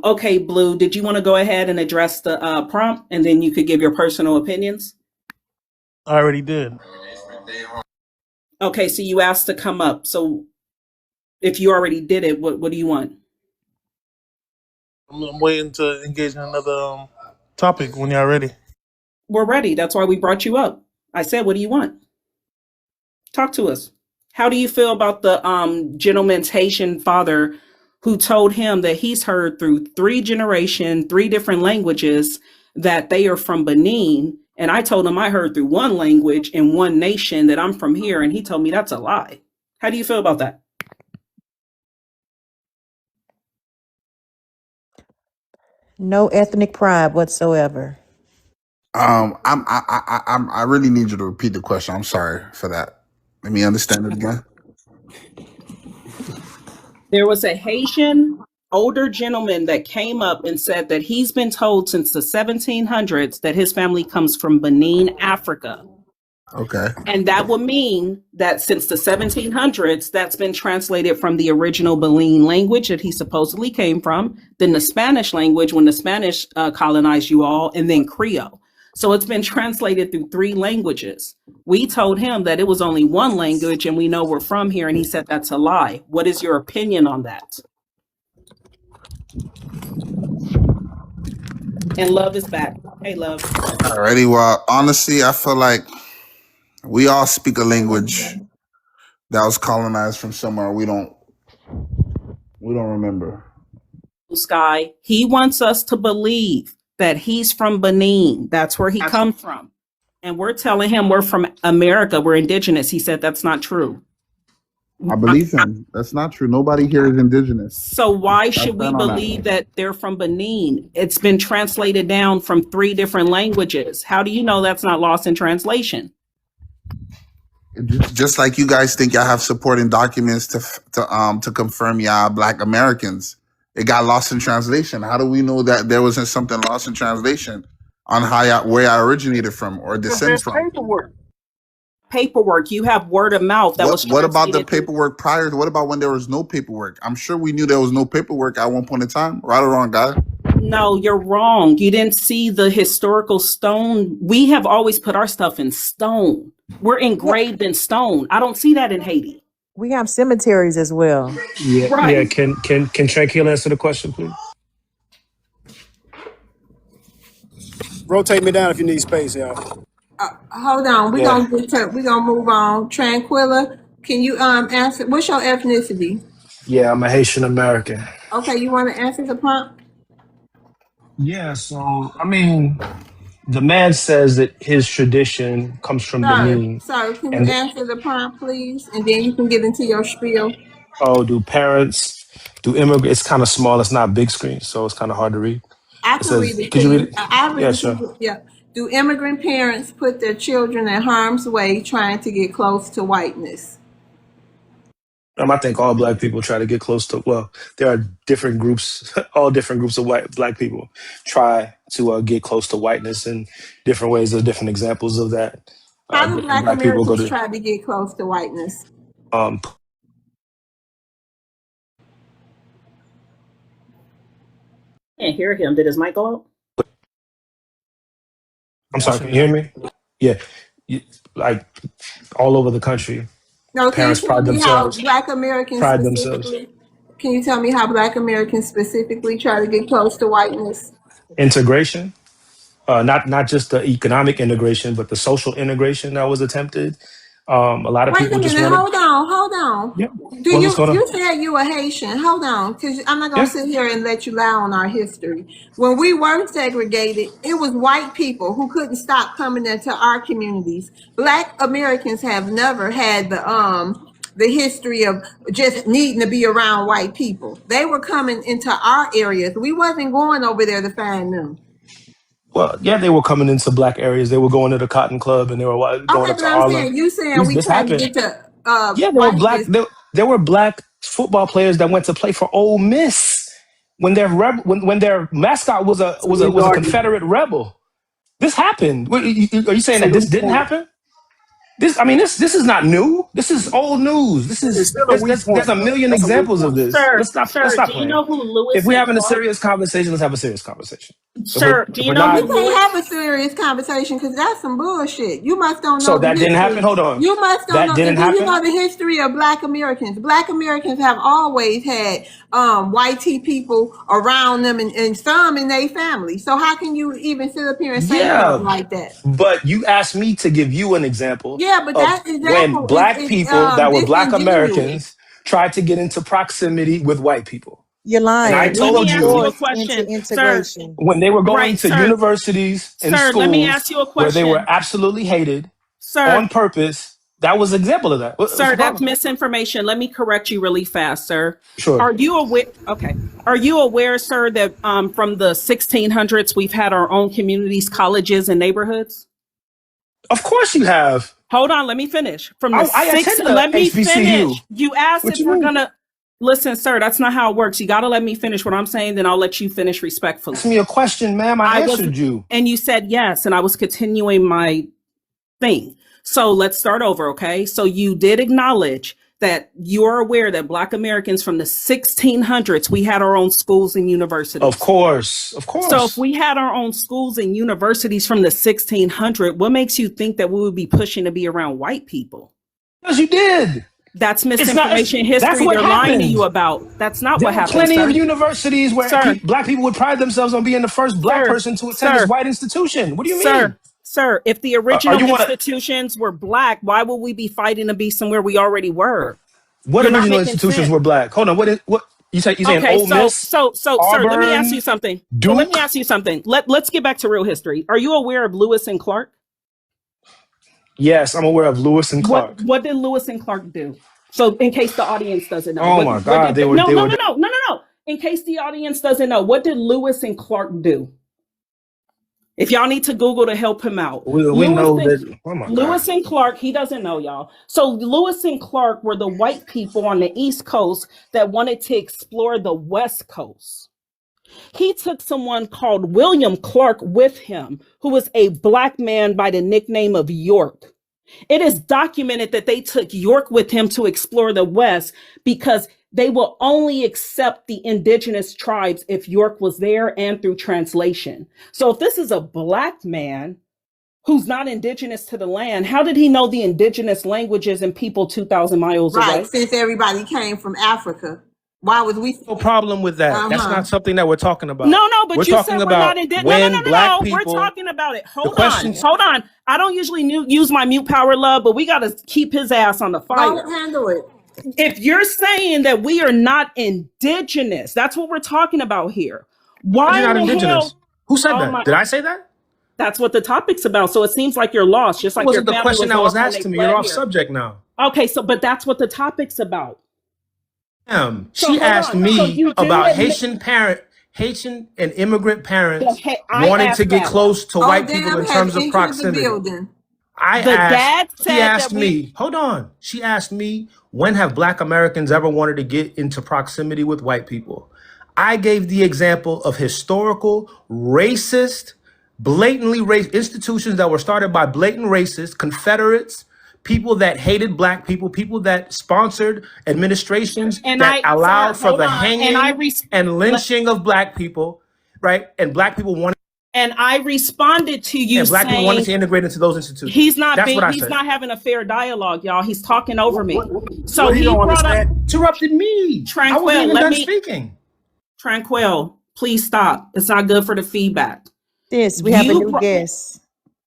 Okay, Blue, did you want to go ahead and address the prompt and then you could give your personal opinions? I already did. Okay, so you asked to come up. So if you already did it, what do you want? I'm waiting to engage in another topic when y'all ready. We're ready. That's why we brought you up. I said, what do you want? Talk to us. How do you feel about the gentleman's Haitian father who told him that he's heard through three generations, three different languages, that they are from Benin? And I told him I heard through one language and one nation that I'm from here. And he told me that's a lie. How do you feel about that? No ethnic pride whatsoever. I really need you to repeat the question. I'm sorry for that. Let me understand it again. There was a Haitian older gentleman that came up and said that he's been told since the 1700s that his family comes from Benin, Africa. Okay. And that would mean that since the 1700s, that's been translated from the original Benin language that he supposedly came from, then the Spanish language when the Spanish colonized you all, and then Creole. So it's been translated through three languages. We told him that it was only one language and we know we're from here, and he said that's a lie. What is your opinion on that? And Love is back. Hey, Love. Alrighty. Well, honestly, I feel like we all speak a language that was colonized from somewhere we don't remember. Sky, he wants us to believe that he's from Benin. That's where he comes from. And we're telling him we're from America, we're indigenous. He said that's not true. I believe him. That's not true. Nobody here is indigenous. So why should we believe that they're from Benin? It's been translated down from three different languages. How do you know that's not lost in translation? Just like you guys think y'all have supporting documents to confirm y'all Black Americans, it got lost in translation. How do we know that there wasn't something lost in translation on where y'all originated from or descend from? Paperwork. You have word of mouth. What about the paperwork prior? What about when there was no paperwork? I'm sure we knew there was no paperwork at one point in time. Right or wrong, guy? No, you're wrong. You didn't see the historical stone. We have always put our stuff in stone. We're engraved in stone. I don't see that in Haiti. We have cemeteries as well. Yeah, Right. yeah. Can Tranquil answer the question, please? Rotate me down if you need space, y'all. Hold on, we're gonna move on. Tranquilla, can you answer? What's your ethnicity? Yeah, I'm a Haitian American. Okay, you want to answer the prompt? Yeah, so I mean, the man says that his tradition comes from Benin, Sir, can you and answer the prompt, please, and then you can get into your spiel. do immigrants? It's kind of small. It's not big screen, so it's kind of hard to read. I It can says, read it to could you read you. it? I read Yeah, it to sure. you. Yeah. Do immigrant parents put their children in harm's way trying to get close to whiteness? I think all black people try to get close to. Well, there are different groups. All different groups of black people try to get close to whiteness in different ways. There are different examples of that. How do Different Black black people go Americans to try to get close to whiteness? um, Can't hear him. Did his mic go out? I'm sorry, can you hear me? Yeah, like all over the country, No, can you parents tell pride me how themselves. Black Americans Pride themselves. specifically? Can you tell me how Black Americans specifically try to get close to whiteness? Integration, not just the economic integration, but the social integration that was attempted. A lot of Wait a people just minute, wanted. hold on. Yeah. Do Well, you what's going on? you said you were Haitian? Hold on, because I'm not gonna Yeah. sit here and let you lie on our history. When we were segregated, it was white people who couldn't stop coming into our communities. Black Americans have never had the history of just needing to be around white people. They were coming into our areas. We wasn't going over there to find them. Well, yeah, they were coming into black areas. They were going to the Cotton Club and they were going Okay, up but to I'm Harlem. saying you saying we This tried to happened. get to Yeah, there were black. whiteness. There were black football players that went to play for Ole Miss when when their mascot was a So we was a argue. Confederate rebel. This happened. Are you saying So that let this me didn't point. happen? This is not new. This is old news. It's still a weak There's point, a bro. million That's a weak examples of point. this. Sir, Let's sir, stop do you playing. know who If Lewis we're and having a Clark? serious conversation, let's have a serious conversation. Sir, do If you we're know We who not, Lewis? can't have a serious conversation because that's some bullshit. You must don't so know the that didn't happen. history. Hold on. You must don't That know. didn't And do you happen. know the history of Black Americans? Black Americans have always had white tea people around them and some in their family. So how can you even sit up here and say something Yeah, like that? but you asked me to give you an example Yeah, but of that when example black is people that were black disingenuous. Americans tried to get into proximity with white people. You're And I lying. We Let were me told ask you you a forced into question, sir. integration. when they were going Right, to sir. universities and Sir, let me schools ask you a where they were question. absolutely hated Sir, on purpose, that was an example of that. What's sir, the that's problem? misinformation. Let me correct you really fast, sir. Sure. Are you aware? Okay. Are you aware, sir, that from the 1600s we've had our own communities, colleges, and neighborhoods? Of course you have. Hold on, let me finish. I attended a Let me HBCU. finish. You asked What if you we're mean? gonna listen, sir. That's not how it works. You got to let me finish what I'm saying, then I'll let you finish Ask respectfully. me a question, ma'am. I I was, answered you. and you said yes, and I was continuing my thing. So let's start over, okay? So you did acknowledge that you're aware that Black Americans from the 1600s, we had our own schools and Of universities. course. Of So if course. we had our own schools and universities from the 1600s, what makes you think that we would be pushing to be around white people? Because you did. That's It's not. misinformation That's history what they're lying to happened. you about. That's not There what were happened, plenty of sir. universities where Sir, black people would pride themselves on being the first black sir, person to attend this sir, white institution. What do you mean? sir, sir. If the Are original you want to? institutions were black, why would we be fighting to be somewhere we already were? What You're not original making institutions sense. were black? Hold on. What you say? You saying Okay, Ole Miss, sir, let me ask Auburn, you something. So let me Duke? ask you something. Let's get back to real history. Are you aware of Lewis and Clark? Yes, I'm aware of Lewis and Clark. What did Lewis and Clark do? So in case the audience doesn't know, Oh my what God, did they were no they no were. no no no no no. In case the audience doesn't know, what did Lewis and Clark do? If y'all need to Google to help him out, We Lewis know and that. Oh my God. Lewis and Clark, he doesn't know y'all. So Lewis and Clark were the white people on the East Coast that wanted to explore the West Coast. He took someone called William Clark with him, who was a black man by the nickname of York. It is documented that they took York with him to explore the West because they will only accept the indigenous tribes if York was there and through translation. So if this is a black man who's not indigenous to the land, how did he know the indigenous languages and people 2,000 miles Right, away? since everybody came from Africa. Why was we? No problem with that. That's Uh-huh. not something that we're talking about. No, We're but you talking said we're not about indigenous. when black We're people. talking about it. The Hold on. questions. Hold on. I don't usually use my mute power, love, but we got to keep his ass on the fire. Don't handle it. If you're saying that we are not indigenous, that's what we're talking about here. Why You're in not the indigenous. hell? Who said Oh that? my, Did I say that? that's what the topic's about. So it seems like you're lost, just That like your wasn't the family question was that was lost when asked they to me. You're fled off here. subject now. Okay, so but that's what the topic's about. So She hold asked on. So me you do about admit Haitian and immigrant that parents I wanting to asked get that. close to Oh, white people damn in has terms of entered the proximity. building. I The asked, dad she said that asked me, hold on. She asked me, when have black Americans ever wanted to get into proximity with white people? I gave the example of historical, racist, blatantly racist institutions that were started by blatant racists, Confederates, people that hated black people, people that sponsored administrations and that sir, allowed for hold the on. hanging and lynching of black people, right? And black people wanted And I responded to you saying to integrate into those institutions. That's what I he's said. not having a fair dialogue, y'all. He's talking over me. So What he he don't brought up understand? Interrupted me. I wasn't Tranquil. even done speaking. Tranquil, please stop. It's not good for the feedback. Sis, we have a You new guest.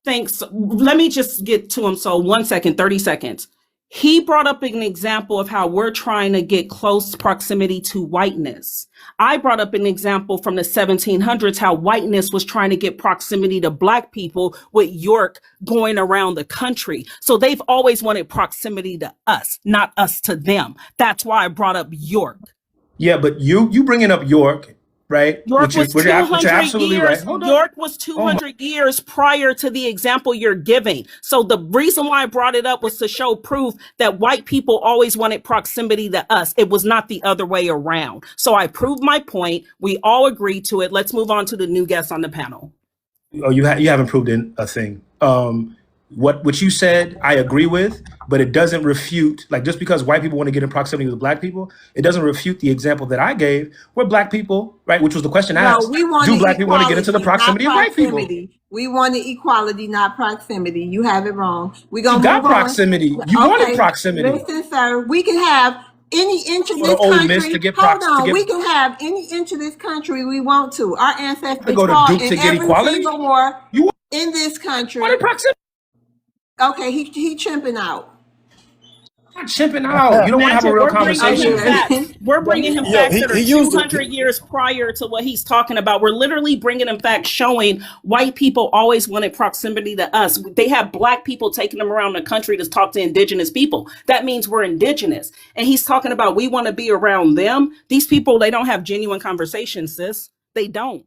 thanks. Let me just get to him. So 1 second, 30 seconds. He brought up an example of how we're trying to get close proximity to whiteness. I brought up an example from the 1700s how whiteness was trying to get proximity to black people with York going around the country. So they've always wanted proximity to us, not us to them. That's why I brought up York. Yeah, but you bringing up York, right? York was Which you're 200 absolutely right. years. Hold on. York was 200 years prior to the example you're giving. So the reason why I brought it up was to show proof that white people always wanted proximity to us. It was not the other way around. So I proved my point. We all agreed to it. Let's move on to the new guest on the panel. Oh, you haven't proved a thing. What you said, I agree with, but it doesn't refute, like, just because white people want to get in proximity with black people, it doesn't refute the example that I gave, where black people, right, which was the question No, asked, we want do the black people want to get into the equality, not proximity of white people? proximity. We want the equality, not proximity. You have it wrong. We're You going to got move on. proximity. You wanted Okay, proximity listen, sir. We can have any inch of for the this Ole Miss to country. get Hold to on. get We can have any inch of this country we want to. Our to ancestors go to fought Duke in to get every equality. single war You in this country. wanted proximity. Okay, he chimping out. I'm not chipping out. You don't want to have a Imagine real we're bringing him conversation. facts. We're bringing him Yo, facts that are he used it. 200 years prior to what he's talking about. We're literally bringing him facts showing white people always wanted proximity to us. They have black people taking them around the country to talk to indigenous people. That means we're indigenous. And he's talking about we want to be around them. These people, they don't have genuine conversations, sis. They don't.